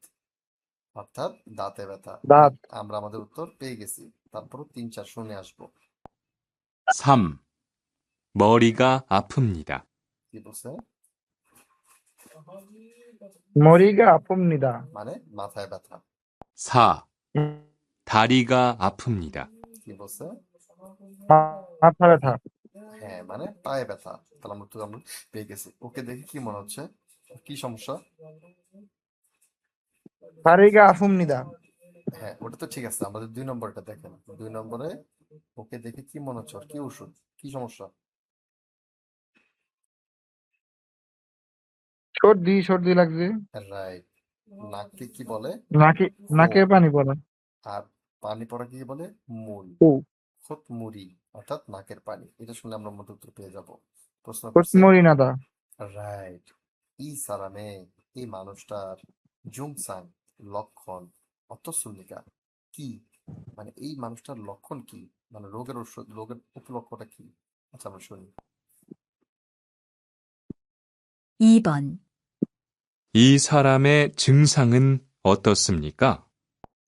অর্থাৎ দাঁতে ব্যথা। দাঁত আমরা আমাদের উত্তর পেয়ে গেছি, তারপর 3-4 শুনে আসবো। 3. 머리가 아픕니다. কি বলছে? মরিগা আফুমনিদা মানে মাথায় ব্যথা। 4. 다리가 아픕니다. কি বলছে? মাথা ব্যথা হ্যাঁ মানে পায়ে ব্যথা। তাহলে আমরা উত্তর আমরা পেয়ে গেছি। ওকে দেখে কি মনে হচ্ছে? কি সমস্যা? পারিগা আফুমনিদা হ্যাঁ ওটা তো ঠিক আছে, আমাদের 2 নম্বরটা দেখেন। 2 নম্বরে ওকে দেখে কি মনে হচ্ছে? ওর কি ওষুধ, কি সমস্যা? সর্দি সর্দি লাগছে রাইট। নাককে কি বলে? নাকে নাকে খোয়া। পানি পড়া আর পানি পড়া কি বলে? মূল। ও খুতমুরি অর্থাৎ নাকের পানি। এটা শুনলে আমরা মধ্যে উত্তর পেয়ে যাব। প্রশ্ন করছে কুটমুরি নাদা রাইট। ই সারামে এই মানুষটার জুমসাং লক্ষণ অতসুন্নিকা কি? মানে এই মানুষটার লক্ষণ কি? মানে রোগের ওষুধ, রোগের উপলক্ষটা কি? আচ্ছা আমরা শুনি। 2번 이 사람의 증상은 어떻습니까?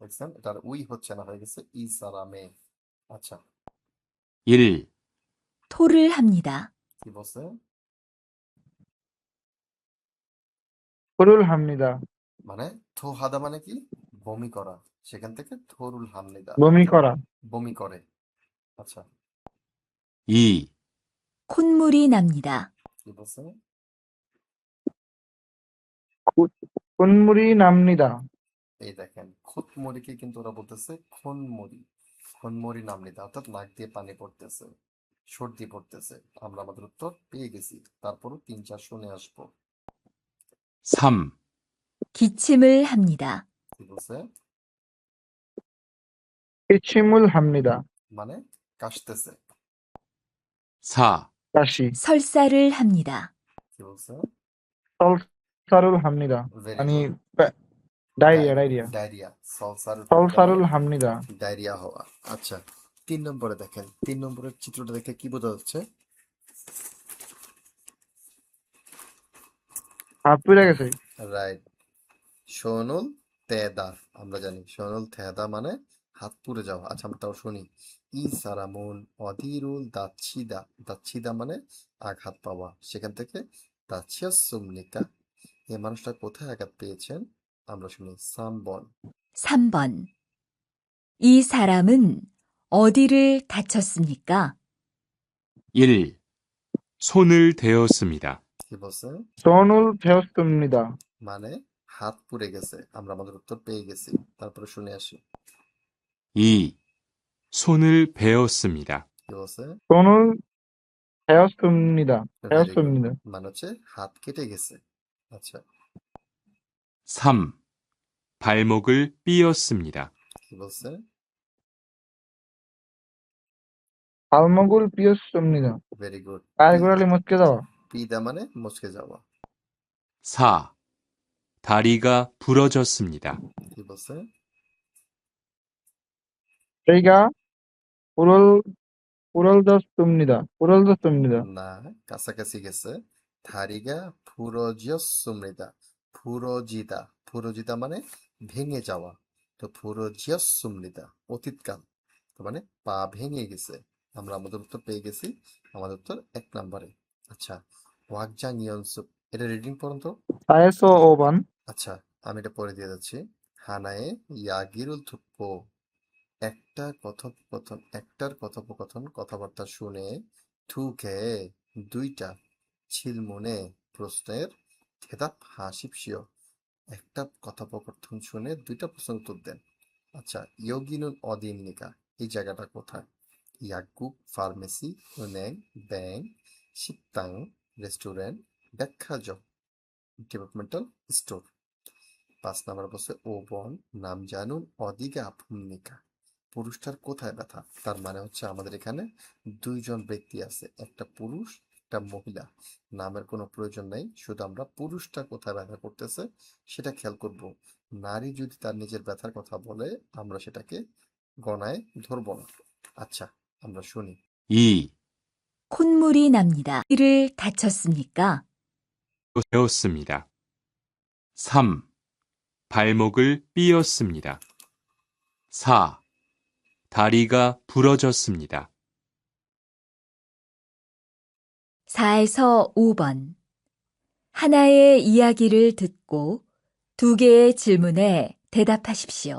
দেখছেন এটার উই হচ্ছে না, হয়ে গেছে ই সারামে। আচ্ছা 1. 토를 합니다. কি বলছে? ফুরুল হামনিদা মানে থোহাদা মানে কি? বমি করা। সেখান থেকে থোরুল হামনিদা বমি অর্থাৎ করা বমি করে। আচ্ছা 2. 콧물이 납니다. কি বলছে? কুনমুরি নামনিদা এই দেখেন খুতমরিকে কিন্তু ওরা বলতেছে খুনমরি। খুনমরি নামনিদা অর্থাৎ নাক দিয়ে পানি পড়তেছে, সর্দি পড়তেছে। আমরা আমাদের উত্তর পেয়ে গেছি, তারপরও 3-4 শুনে আসবো। 3. 기침을 합니다. কি বলছে? ইচ্ছিমুল হামনিদা মানে কাশতেছে। 4. কাশি 설사를 합니다. কি বলছে? সলসারুল হামনিদা ভেরি মানে গুড। Diarrhoea diarrhoea diarrhoea. সলসার সলসারুল হামনিদা ডায়রিয়া হওয়া। আচ্ছা 3 নম্বরে দেখেন, 3 নম্বরের চিত্রটা দেখে কি বোঝা যাচ্ছে? হাত পুড়ে গেছে রাইট। শোনুল তেদা, আমরা জানি শোনুল তেদা মানে হাত পুড়ে যাওয়া। আচ্ছা আমরা তাও শুনি। ই সারামুন অধীরুল দাচ্ছিদা, দাচ্ছিদা মানে আঘাত পাওয়া। সেখান থেকে দাচ্ছিয়া সুমনিকা এই মানুষটা কোথায় আঘাত পেয়েছেন? আমরা শুনি সামবন। 3번 이 사람은 어디를 다쳤습니까? 1. 손을 대었습니다. কি বলছে? সোনুল ফেওস্তুমনিদা মানে হাত পুড়ে গেছে। আমরা আমাদের উত্তর পেয়ে গেছি, তারপরে শুনে আসি। 2. 손을 베었습니다. কি বলছে? সোনুল ফেওস্তুমনিদা ভেরি গুড। ফেওস্তুমনিদা মানে হচ্ছে হাত কেটে গেছে। আচ্ছা 3. 발목을 삐었습니다. কি বলছে? আলমগুল পিয়স্তুমনিদা ভেরি গুড। পায়ের গোড়ালি মচকে যাওয়া পিদা মানে মুচকে যাওয়া। 4. 다리가 부러졌습니다. কি বলছে? সেইগা পুরল পুরলদস্তুমনিদা না, কাছাকাছি গেছে। থারিগা ফুরোজিয়সুমৃদা, ফুরোজিদা। ফুরোজিদা মানে ভেঙে যাওয়া। তো ফুরোজিয়সুমৃদা অতীতকাল, তো মানে পা ভেঙে গেছে। আমরা আমাদের উত্তর পেয়ে গেছি, আমাদের উত্তর 1 নম্বরে। আচ্ছা ওয়াকজাং ইয়নসুপ, এটা রিডিং পড়ুন তো। আয়েসো ওবান আচ্ছা আমি এটা পড়ে দিয়ে যাচ্ছি। হানায়ে ইয়াগিরুল থুপ্পো, একটার কথোপকথন কথাবার্তা শুনে থু খেয়ে 2টা ছিলমনে প্রশ্নের খেতাব হাসিপসিও, একটা কথোপকথন শুনে 2টা প্রশ্ন উত্তর দেন। আচ্ছা ইয়োগিনুন অদিন্নিকা, এই জায়গাটা কোথায়? ইয়াকুব pharmacy, 은행, bank, 식당, restaurant, 백화점, departmental store. 5 number বলছে 5번 নাম জানুন অদিকে আফুমনিকা, পুরুষটার কোথায় ব্যথা? তার মানে হচ্ছে আমাদের এখানে দুইজন ব্যক্তি আছে, একটা পুরুষ একটা মহিলা। নামের কোনো প্রয়োজন নেই, শুধু আমরা পুরুষটা কোথায় ব্যথা করতেছে সেটা খেয়াল করব। নারী যদি তার নিজের ব্যথার কথা বলে আমরা সেটাকে গণায় ধরবো না। আচ্ছা, আমরা শুনি। 2. 콧물이 납니다. 어디를 다쳤습니까? 되었습니다. 3. 발목을 삐었습니다. 4. 다리가 부러졌습니다. 4에서 5번. 하나의 이야기를 듣고 2개의 질문에 대답하십시오.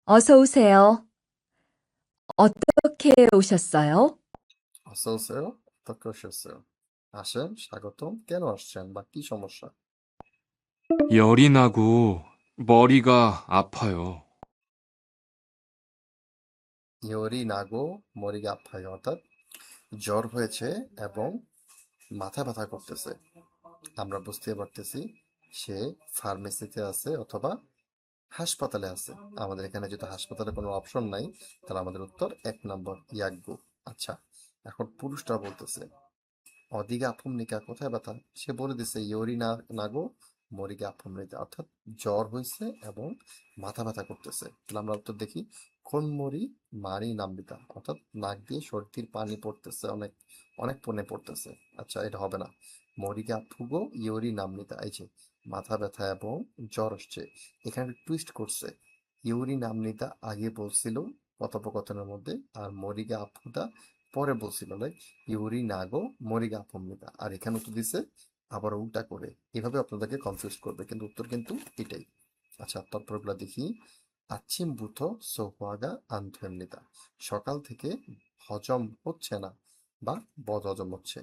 어서 오세요. 어떻게 오셨어요? অসো ওসেও, অতঃপর ওসেও। আসেন, স্বাগতম, কেন আসছেন বা কি সমস্যা? 열이 나고 머리가 아파요. ইয়োরি নাগো মরিগা আফায়, অর্থাৎ জ্বর হয়েছে এবং মাথা ব্যথা করতেছে। আমরা বুঝতে পারতেছি সে ফার্মেসিতে আছে অথবা হাসপাতালে আছে। আমাদের এখানে যেহেতু হাসপাতালে কোনো অপশন নাই, তাহলে আমাদের উত্তর 1 নম্বর ইয়াগ্গু। আচ্ছা, এখন পুরুষটা বলতেছে অদিগা আফুমনিকা, কোথায় ব্যথা? সে বলে দিছে ইয়োরি না নাগো মরিগা আফুমনিকা, অর্থাৎ জ্বর হয়েছে এবং মাথা ব্যথা করতেছে। তাহলে আমরা উত্তর দেখি কোন মরি মারি নাম্বিতা, অর্থাৎ নাক দিয়ে সর্দির পানি পড়তেছে, অনেক অনেক পনে পড়তেছে। আচ্ছা, এটা হবে না। মরিগা ফুগো ইয়োরি নাম্বিতা, এই যে মাথা ব্যথা এবং জ্বর আসছে, এখানে টুইস্ট করছে। ইয়োরি নামনিতা আগে বলছিল কথোপকথনের মধ্যে, আর মরিগা আফুদা পরে বলছিল, লাইক ইউরি নাগো মরিগা আফম্মিদা, আর এখানে উত্তর দিছে আবার উল্টা করে। এভাবে আপনাদেরকে কনফিউজ করবে, কিন্তু উত্তর কিন্তু এটাই। আচ্ছা, তারপরগুলো দেখি। আচ্ছিমবুথ সোহাগা আনথেমনিতা, সকাল থেকে হজম হচ্ছে না বা বদ হজম হচ্ছে।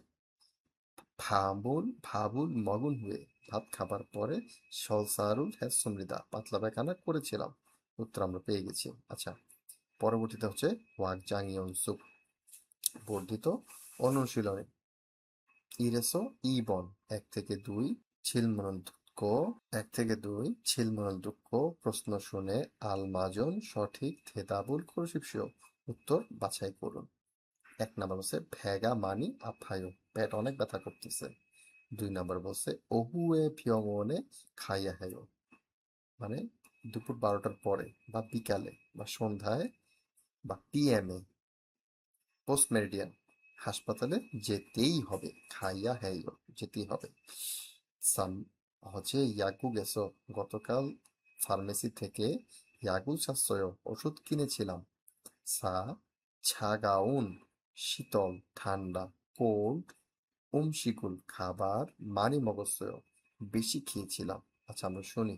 ভাবুল মগুন হয়ে, ভাত খাবার পরে সলসারুল হ্যাসমৃদা, পাতলা পায়খানা করেছিলাম। উত্তর আমরা পেয়ে গেছি। আচ্ছা, পরবর্তীতে হচ্ছে ওয়াক জাংইয়ন সুপ, বর্ধিত অনুশীলনে। ইরেসো ইবন 1 থেকে 2 ছিলমনল দুঃখ, 1 থেকে 2 ছিলমনল দুঃখ, প্রশ্ন শুনে আলমাজন সঠিক থেদাবুল করশিপসিও, উত্তর বাছাই করুন। 1 নাম্বার বলছে ভেগা মানি আফায়ো, পেট অনেক ব্যথা করতেছে। 2 নাম্বার বলছে ওহুয়ে ফিয়মনে খাইয়া হেয়, মানে দুপুর 12টার পরে বা বিকালে বা সন্ধ্যায় বা পিএমএ, পোস্ট মেরিডিয়ান, হাসপাতালে যেতেই হবে, খাইয়া হেইও, যেতেই হবে। সাম হচ্ছে ইয়াকু গেছো, গতকাল ফার্মেসি থেকে ইয়াগু সাশ্রয় ওষুধ কিনেছিলাম। সা ছাগাউন শীতল ঠান্ডা, কোল্ড উমশিকুল খাবার, মানি মগজয় বেশি খেয়েছিলাম। আচ্ছা, আমরা শুনি।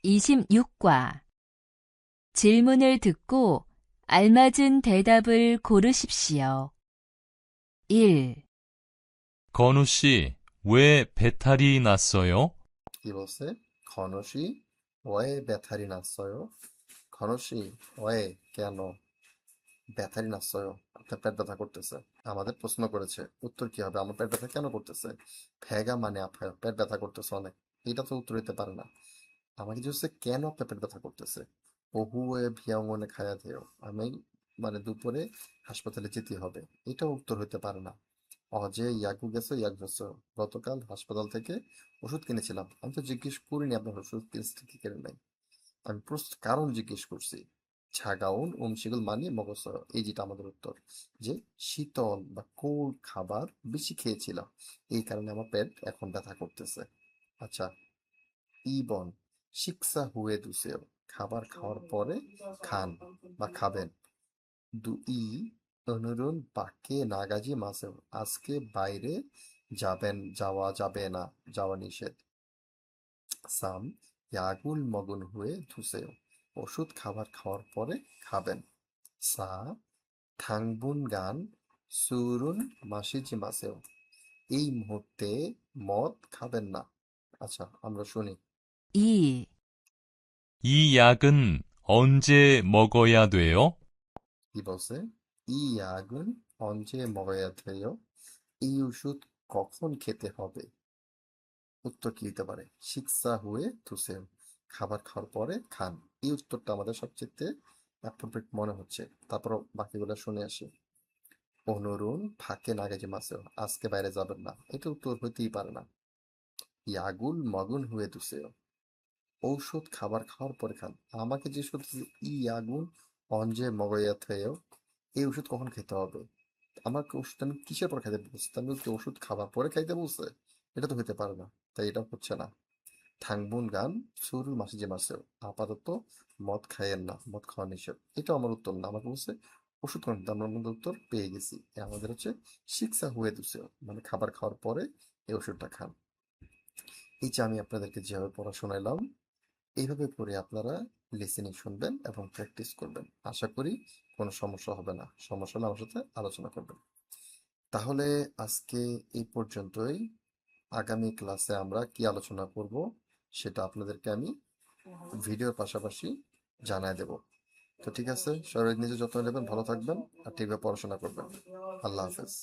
26과 질문을 듣고 알맞은 대답을 고르십시오. 1, 건우 씨, 왜 배탈이 났어요? কি বলছে? খনসি ওয়ে ব্যথারি নাসয়, খনসি ওয়ে কেন ব্যথারি নাসয়, আপনার পেট ব্যথা করতেছে। আমাদের প্রশ্ন করেছে, উত্তর কি হবে? আমার পেট ব্যথা কেন করতেছে? ফেগা মানে আফায়, পেট ব্যথা করতেছে অনেক, এটা তো উত্তর হইতে পারে না। আমাকে যে হচ্ছে কেন আপনার পেট ব্যথা করতেছে, ওহু এ ভিয়াঙ্গনে খায়া দেও, আমি মানে দুপুরে হাসপাতালে যেতে হবে, এটাও উত্তর হইতে পারে না। অজে ইয়াকু গেছো ইয়াক গেছো, গতকাল হাসপাতাল থেকে ওষুধ কিনেছিলাম। আমি তো জিজ্ঞেস করিনি আপনার ওষুধ কিনতে কি কেন নাই, আমি প্রশ্ন কারণ জিজ্ঞেস করছি। ছাগাউন উমশিগুল মানে মগজ, এই যেটা আমাদের উত্তর, যে শীতল বা কোল্ড খাবার বেশি খেয়েছিলাম, এই কারণে আমার পেট এখন ব্যথা করতেছে। আচ্ছা, ইবন শিক্ষা হুয়ে দুসেও, খাবার খাওয়ার পরে খান বা খাবেন। দুই অনুরুন বাক্যে নাগাজি মাসেও, আজকে বাইরে যাওয়া যাবে না, যাওয়া নিষেধ। সাম ইয়াগুল মগুন হয়ে ধুসেও, ওষুধ খাবার খাওয়ার পরে খাবেন। সা থাংবুন গান সুরুন মাসিজি মাসেও, এই মুহূর্তে মদ খাবেন না। আচ্ছা, আমরা শুনি। 2. 이 약은 언제 먹어야 돼요? কি বলছে? ই আগুন অঞ্জে মগয়া থেয়, এই ওষুধ কখন খেতে হবে? উত্তর কি দিতে পারে? শিক্ষা হুয়ে তুসেও, খাবার খাওয়ার পরে খান। এই উত্তরটা আমাদের সবচেয়ে অ্যাপ্রোপ্রিয়েট মনে হচ্ছে। তারপর বাকিগুলো শুনে আসি। অনুরুণ ফাঁকে নাগেজে মাসেও, আজকে বাইরে যাবেন না, এটা উত্তর হইতেই পারে না। ইয়াগুল মগুন হুয়ে দুসেও, ঔষধ খাবার খাওয়ার পরে খান। আমাকে যে ওষুধ ই আগুন অঞ্জে মগয়া থেয়, এই ওষুধ কখন খেতে হবে? আমাকে ওষুধ আমি কিসের পর খাইতে বলছে? আমি কি ওষুধ খাবার পরে খাইতে বলছে? এটা তো হইতে পারে না, তাই এটা হচ্ছে না। থাংবুন গান সুরুল মাসি যে মাসেও, আপাতত মদ খাইয়েন না, মদ খাওয়া নিষেধ। এটা আমার উত্তর না, আমাকে বলছে ওষুধ খান। আমরা আমাদের উত্তর পেয়ে গেছি। আমাদের হচ্ছে শিক্ষা হুয়ে দুসেও, মানে খাবার খাওয়ার পরে এই ওষুধটা খান। এই যে আমি আপনাদেরকে যেভাবে পড়া শোনাইলাম, এইভাবে করে আপনারা লিসেনিং শুনবেন এবং প্র্যাকটিস করবেন। আশা করি কোনো সমস্যা হবে না। সমস্যা হলে আমার সাথে আলোচনা করবেন। তাহলে আজকে এই পর্যন্তই। আগামী ক্লাসে আমরা কি আলোচনা করব সেটা আপনাদেরকে আমি ভিডিওর পাশাপাশি জানায় দেব। তো ঠিক আছে, সবাই নিজের যত্ন নেবেন, ভালো থাকবেন আর ঠিকভাবে পড়াশোনা করবেন। আল্লাহ হাফেজ।